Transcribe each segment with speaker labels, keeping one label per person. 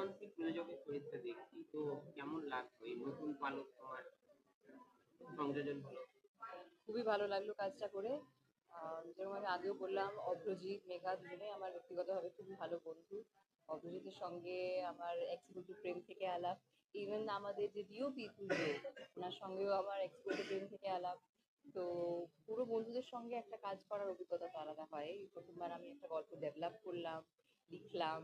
Speaker 1: মানসিক প্রযোজকের চরিত্রে দেখছি, তো কেমন লাগলো এই নতুন পালক তোমার সংযোজন হলো?
Speaker 2: খুবই ভালো লাগলো কাজটা করে। যেরকম আমি আগেও বললাম, অভ্রজিৎ, মেঘা দুজনেই আমার ব্যক্তিগতভাবে খুবই ভালো বন্ধু। অভ্রজিতের সঙ্গে আমার এক্সিকিউটিভ প্রেম থেকে আলাপ। ইভেন আমাদের যে ডিওপি তুল্য, ওনার সঙ্গেও আমার এক্সিকিউটিভ প্রেম থেকে আলাপ। তো পুরো বন্ধুদের সঙ্গে একটা কাজ করার অভিজ্ঞতা তো আলাদা হয়। এই প্রথমবার আমি একটা গল্প ডেভেলপ করলাম, লিখলাম,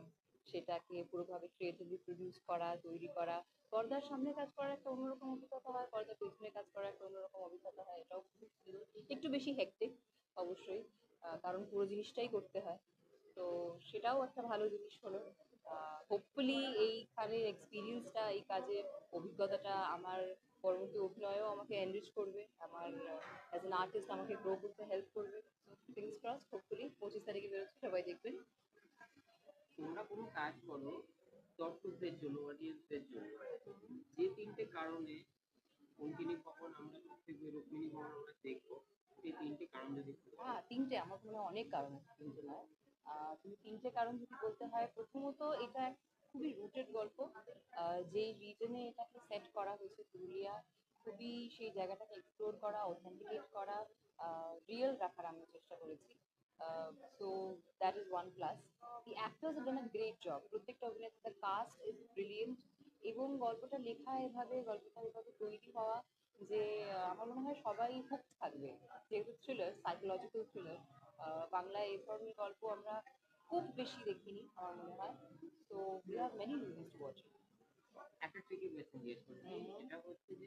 Speaker 2: সেটাকে পুরোভাবে ক্রিয়েটিভলি প্রডিউস করা, তৈরি করা। পর্দার সামনে কাজ করার একটা অন্যরকম অভিজ্ঞতা হয়, পর্দার পেছনে কাজ করার একটা অন্যরকম অভিজ্ঞতা হয়। এটাও খুব সুন্দর। একটু বেশি হেক্টিক অবশ্যই, কারণ পুরো জিনিসটাই করতে হয়। তো সেটাও একটা ভালো জিনিস হলো। হোপফুলি এইখানের এক্সপিরিয়েন্সটা, এই কাজের অভিজ্ঞতাটা আমার পরবর্তী অভিনয়েও আমাকে এনরিচ করবে, আমার অ্যাজ অ্যান আর্টিস্ট আমাকে গ্রো করতে হেল্প করবে। ফিঙ্গার্স ক্রস, হোপফুলি 25 তারিখে বেরোচ্ছে, সবাই দেখবেন।
Speaker 1: তোমরা কোনো কাজ করো দর্শকদের জন্য, অডিয়েন্সদের জন্য, যে তিনটে কারণে অঙ্কিনী ভবন আমরা প্রত্যেকে রুক্মিণী ভবন আমরা দেখবো, সেই তিনটে কারণ যদি একটু বলো।
Speaker 2: তিনটে, আমার মনে হয় অনেক কারণ আছে, তিনটে নয়। কিন্তু তিনটে কারণ যদি বলতে হয়, প্রথমত এটা খুবই রুটেড গল্প। যেই রিজনে এটাকে সেট করা হয়েছে, পুরুলিয়া, খুবই সেই জায়গাটাকে এক্সপ্লোর করা, অথেন্টিকেট করা, রিয়েল রাখার আমি চেষ্টা করেছি। So that is one plus. The actors have done a great job, প্রত্যেকটা অভিনেতা, দ্য কাস্ট ইজ ব্রিলিয়েন্ট। এবং গল্পটা লেখা এভাবে, গল্পটা এভাবে তৈরি হওয়া যে আমার মনে হয় সবাই হুক থাকবে। যেহেতু থ্রিলার, সাইকোলজিক্যাল থ্রিলার, বাংলায় এই ধরনের গল্প আমরা খুব বেশি দেখিনি আমার মনে হয়। So we have many reasons to watch it.
Speaker 1: একটা থেকে বেছে জিজ্ঞেস করছি, সেটা হচ্ছে যে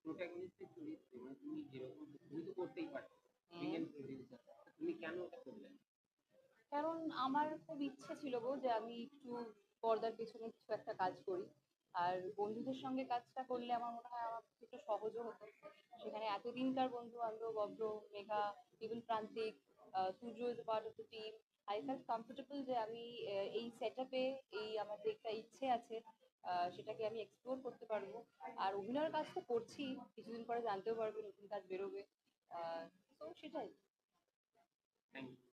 Speaker 1: প্রোটাগনিস্টের চরিত্রে মানে তুমি যেরকম, তুমি তো করতেই পারো বিজ্ঞান প্রডিউসার, তুমি কেন এটা করলে?
Speaker 2: কারণ আমার খুব ইচ্ছে ছিল গো, যে আমি একটু পর্দার পেছনে কিছু একটা কাজ করি। আর বন্ধুদের সঙ্গে কাজটা করলে আমার মনে হয় আমার একটু সহজও হতো। সেখানে এতদিনকার বন্ধু বান্ধব, অভ্র, Megha, even Prantik, Surya is part of the team. I felt comfortable যে আমি এই সেট আপে, এই আমার যে একটা ইচ্ছে আছে, সেটাকে আমি এক্সপ্লোর করতে পারবো। আর অভিনয়ের কাজ তো করছি, কিছুদিন পরে জানতেও পারবে, নতুন কাজ বেরোবে। তো সেটাই।
Speaker 1: Thank you.